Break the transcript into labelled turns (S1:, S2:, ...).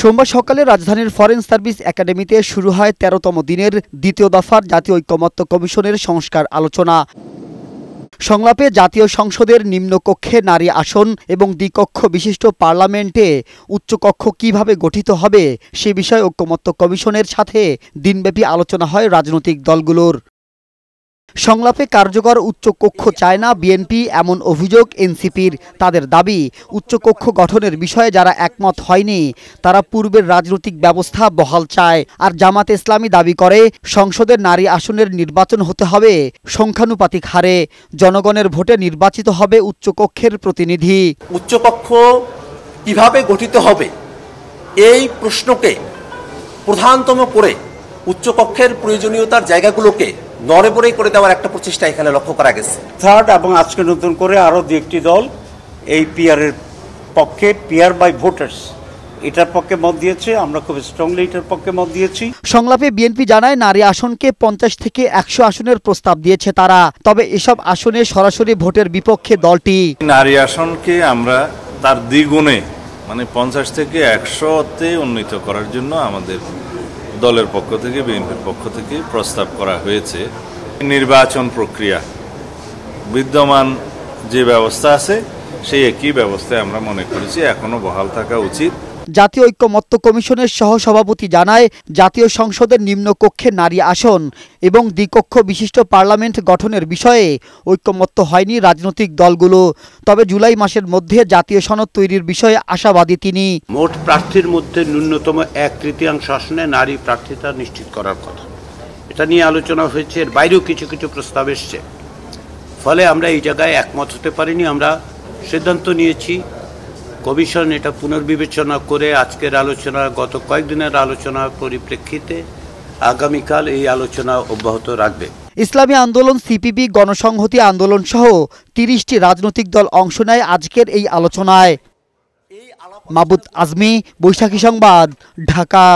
S1: সোমবার সকালে রাজধানীর ফরেন সার্ভিস একাডেমিতে শুরু হয় ১৩তম দিনের দ্বিতীয় দফার জাতীয় ঐকমত্য কমিশনের সংস্কার আলোচনা। সংলাপে জাতীয় সংসদের নিম্নকক্ষে নারী আসন এবং দ্বিকক্ষ বিশিষ্ট পার্লামেন্টে উচ্চকক্ষ কিভাবে গঠিত হবে সে বিষয়ে ঐকমত্য কমিশনের সাথে দিনব্যাপী আলোচনা হয় রাজনৈতিক দলগুলোর। সংলাপে কার্যকর উচ্চকক্ষ চায় না বিএনপি, এমন অভিযোগ এনসিপির। তাদের দাবি, উচ্চকক্ষ গঠনের বিষয়ে যারা একমত হয়নি তারা পূর্বের রাজনৈতিক ব্যবস্থা বহাল চায়। আর জামাত ইসলামী দাবি করে সংসদের নারী আসনের নির্বাচন হতে হবে সংখ্যানুপাতিক হারে, জনগণের ভোটে নির্বাচিত হবে উচ্চকক্ষের প্রতিনিধি।
S2: উচ্চকক্ষ কিভাবে গঠিত হবে এই প্রশ্নকে প্রধানতম করে উচ্চকক্ষের প্রয়োজনীয়তার জায়গাগুলোকে নড়েবড়ে করে দেওয়ার একটা প্রচেষ্টা এখানে লক্ষ্য করা গেছে।
S3: থার্ড এবং আজকে নতুন করে আরো একটি দল এই পিআরের পক্ষে, পিআর বাই ভোটার্স, এটার পক্ষে মত দিয়েছে। আমরা খুব স্ট্রংলি এটার পক্ষে মত দিয়েছি।
S1: সংলাপে বিএনপি জানায় নারী আসনকে ৫০ থেকে ১০০ আসনের প্রস্তাব দিয়েছে তারা। তবে এসব আসনে সরাসরি ভোটের বিপক্ষে দলটি।
S4: নারী আসনকে আমরা তার দ্বিগুণে মানে ৫০ থেকে ১০০তে উন্নীত করার জন্য আমাদের দলের পক্ষ থেকে, বিএনপির পক্ষ থেকে প্রস্তাব করা হয়েছে। নির্বাচন প্রক্রিয়া বিদ্যমান যে ব্যবস্থা আছে সেই একই ব্যবস্থায় আমরা মনে করেছি এখনো বহাল থাকা উচিত।
S1: জাতীয় ঐকমত্য কমিশনের সহসভাপতি জানায়, জাতীয় সংসদের নিম্নকক্ষে নারী আসন এবং দ্বিকক্ষ বিশিষ্ট পার্লামেন্ট গঠনের বিষয়ে ঐকমত্য হয়নি রাজনৈতিক দলগুলো। তবে জুলাই মাসের মধ্যে জাতীয় সনদ তৈরির বিষয়ে আশাবাদী তিনি।
S3: মোট প্রার্থীর মধ্যে ন্যূনতম 1/3 আসনে নারী প্রার্থিতা নিশ্চিত করার কথা, এটা নিয়ে আলোচনা হয়েছে। এর বাইরেও কিছু কিছু প্রস্তাব এসছে, ফলে আমরা এই জায়গায় একমত হতে পারিনি। আমরা সিদ্ধান্ত নিয়েছি কমিশন এটা পুনর্বিবেচনা করে আজকের আলোচনা, গত কয়েকদিনের আলোচনার পরিপ্রেক্ষিতে আগামীকাল এই আলোচনা অব্যাহত রাখবে।
S1: ইসলামী আন্দোলন, সিপিবি, গণসংহতি আন্দোলন সহ 30টি রাজনৈতিক দল অংশ নেয় আজকের এই আলোচনায়। মাবুদ আজমি, বৈশাখী সংবাদ, ঢাকা।